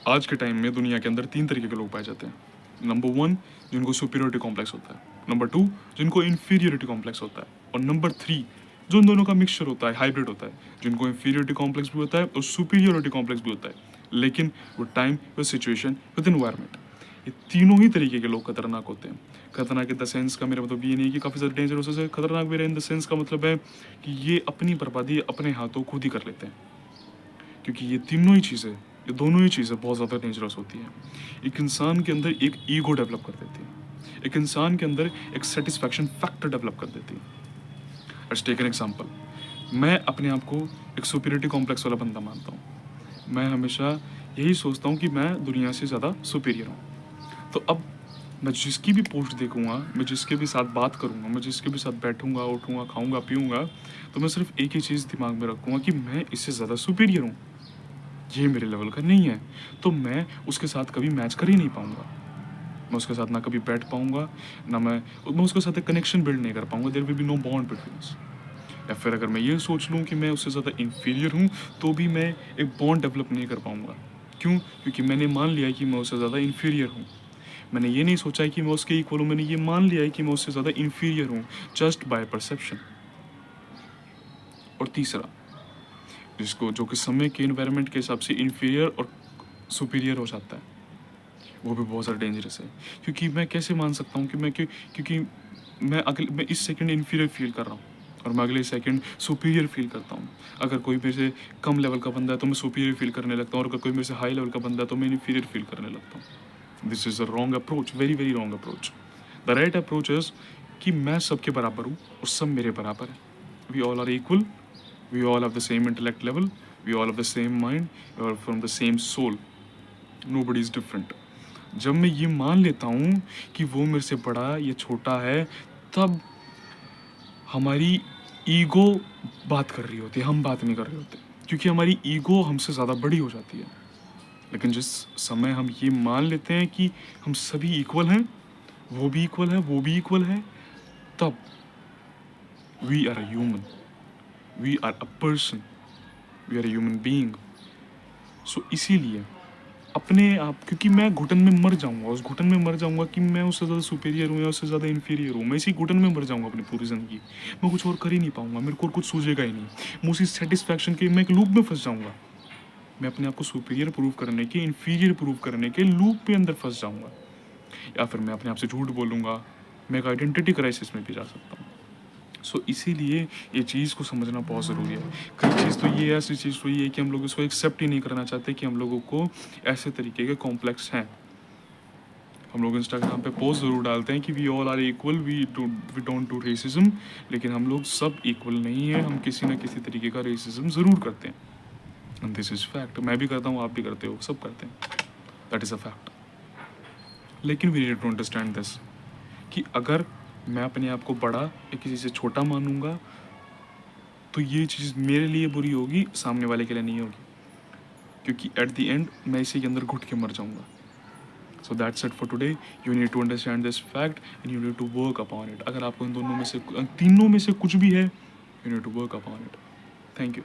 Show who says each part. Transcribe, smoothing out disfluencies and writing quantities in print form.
Speaker 1: आज के टाइम में दुनिया के अंदर 3 तरीके के लोग पाए जाते हैं। नंबर 1 जिनको सुपीरियरिटी कॉम्प्लेक्स होता है, नंबर 2 जिनको इन्फीरियरिटी कॉम्प्लेक्स होता है, और नंबर 3 जो इन दोनों का मिक्सचर होता है, हाइब्रिड होता है, जिनको इन्फीरियरिटी कॉम्प्लेक्स भी होता है और सुपीरियरिटी कॉम्प्लेक्स भी होता है, लेकिन वो time, with situation, with environment, ये तीनों ही तरीके के लोग खतरनाक होते हैं। खतरनाक इन द सेंस का मेरा मतलब ये नहीं है कि काफ़ी ज़्यादा डेंजरस है, खतरनाक मेरा इन द सेंस का मतलब है कि ये अपनी बर्बादी अपने हाथों खुद ही कर लेते हैं, क्योंकि ये तीनों ही चीज़ें, ये दोनों ही चीज़ें बहुत ज़्यादा डेंजरस होती हैं। एक इंसान के अंदर एक ईगो डेवलप कर देती है, एक इंसान के अंदर एक सेटिस्फैक्शन फैक्टर डेवलप कर देती है। Let's take an example. मैं अपने आप को एक सुपीरियरिटी कॉम्प्लेक्स वाला बंदा मानता हूँ। मैं हमेशा यही सोचता हूँ कि मैं दुनिया से ज़्यादा सुपीरियर हूँ। तो अब मैं जिसकी भी पोस्ट देखूंगा, मैं जिसके भी साथ बात करूंगा, मैं जिसके भी साथ बैठूंगा, उठूंगा, खाऊंगा, पीऊंगा, तो मैं सिर्फ एक ही चीज़ दिमाग में रखूंगा कि मैं इससे ज़्यादा सुपीरियर हूँ, ये मेरे लेवल का नहीं है, तो मैं उसके साथ कभी मैच कर ही नहीं पाऊंगा। मैं उसके साथ ना कभी बैठ पाऊंगा, ना मैं उसके साथ एक कनेक्शन बिल्ड नहीं कर पाऊंगा। There will be no bond between us. या फिर अगर मैं ये सोच लूँ कि मैं उससे ज़्यादा इन्फीरियर हूँ, तो भी मैं एक बॉन्ड डेवलप नहीं कर पाऊंगा। क्यों? क्योंकि मैंने मान लिया है कि मैं उससे ज़्यादा इन्फीरियर हूँ। मैंने ये नहीं सोचा है कि मैं उसके इक्वल हूँ, मैंने ये मान लिया है कि मैं उससे ज़्यादा इन्फीरियर हूँ, जस्ट बाय परसेप्शन। और तीसरा, जिसको जो कि समय के इन्वायरमेंट के हिसाब से इन्फीरियर और सुपीरियर हो जाता है, वो भी बहुत ज़्यादा डेंजरस है। क्योंकि मैं कैसे मान सकता हूँ कि क्योंकि मैं इस सेकंड इन्फीरियर फील कर रहा हूँ और मैं अगले सेकंड सुपीरियर फील करता हूँ। अगर कोई मेरे से कम लेवल का बंदा है तो मैं सुपीरियर फील करने लगता हूँ, और अगर कोई मेरे से हाई लेवल का बंदा है तो मैं इन्फीरियर फील करने लगता हूँ। This is a wrong approach, very very wrong approach. The right approach is कि मैं सबके बराबर हूँ और सब मेरे बराबर है। We all are equal, we all have the same intellect level, we all have the same mind, we are from the same soul, nobody is different. जब मैं ये मान लेता हूँ कि वो मेरे से बड़ा या छोटा है, तब हमारी ईगो बात कर रही होती है, हम बात नहीं कर रहे होते, क्योंकि हमारी ईगो हमसे ज़्यादा बड़ी हो जाती है। लेकिन जिस समय हम ये मान लेते हैं कि हम सभी इक्वल हैं, वो भी इक्वल है, वो भी इक्वल है, तब we are a human, we are a person, we are a human being. So इसीलिए अपने आप, क्योंकि मैं घुटन में मर जाऊंगा, उस घुटन में मर जाऊंगा कि मैं उससे ज़्यादा सुपीरियर हूँ या उससे ज़्यादा इन्फीरियर हूँ, मैं इसी घुटन में मर जाऊंगा अपनी पूरी ज़िंदगी। मैं कुछ और कर ही नहीं पाऊंगा, मेरे को और कुछ सूझेगा ही नहीं। मैं उसी सेटिस्फैक्शन के, मैं एक लूप में फंस जाऊंगा। मैं अपने आप को सुपीरियर प्रूव करने के, इन्फीरियर प्रूव करने के लूप के अंदर फंस जाऊंगा। या फिर मैं अपने आप से झूठ बोलूँगा, मैं एक आइडेंटिटी क्राइसिस में भी जा सकता हूँ। सो इसीलिए ये चीज़ को समझना बहुत ज़रूरी है। कई चीज़ तो ये, ऐसी चीज़ तो ये है कि हम लोग इसको एक्सेप्ट ही नहीं करना चाहते कि हम लोगों को ऐसे तरीके के कॉम्प्लेक्स हैं। हम लोग इंस्टाग्राम पे पोस्ट ज़रूर डालते हैं कि we all are equal, we don't do racism, लेकिन हम लोग सब इक्वल नहीं है, हम किसी ना किसी तरीके का रेसिज्म ज़रूर करते हैं। And this is fact. मैं भी करता हूँ, आप भी करते हो, सब करते हैं, दैट इज़ अ फैक्ट। लेकिन we need to understand this कि अगर मैं अपने आप को बड़ा या किसी से छोटा मानूंगा, तो ये चीज़ मेरे लिए बुरी होगी, सामने वाले के लिए नहीं होगी, क्योंकि एट द एंड मैं इसी के अंदर घुट के मर जाऊंगा। So that's it for today. You need to understand this fact and you need to work upon it. अगर आपको इन दोनों में से, तीनों में से कुछ भी है, you need to work upon it. Thank you.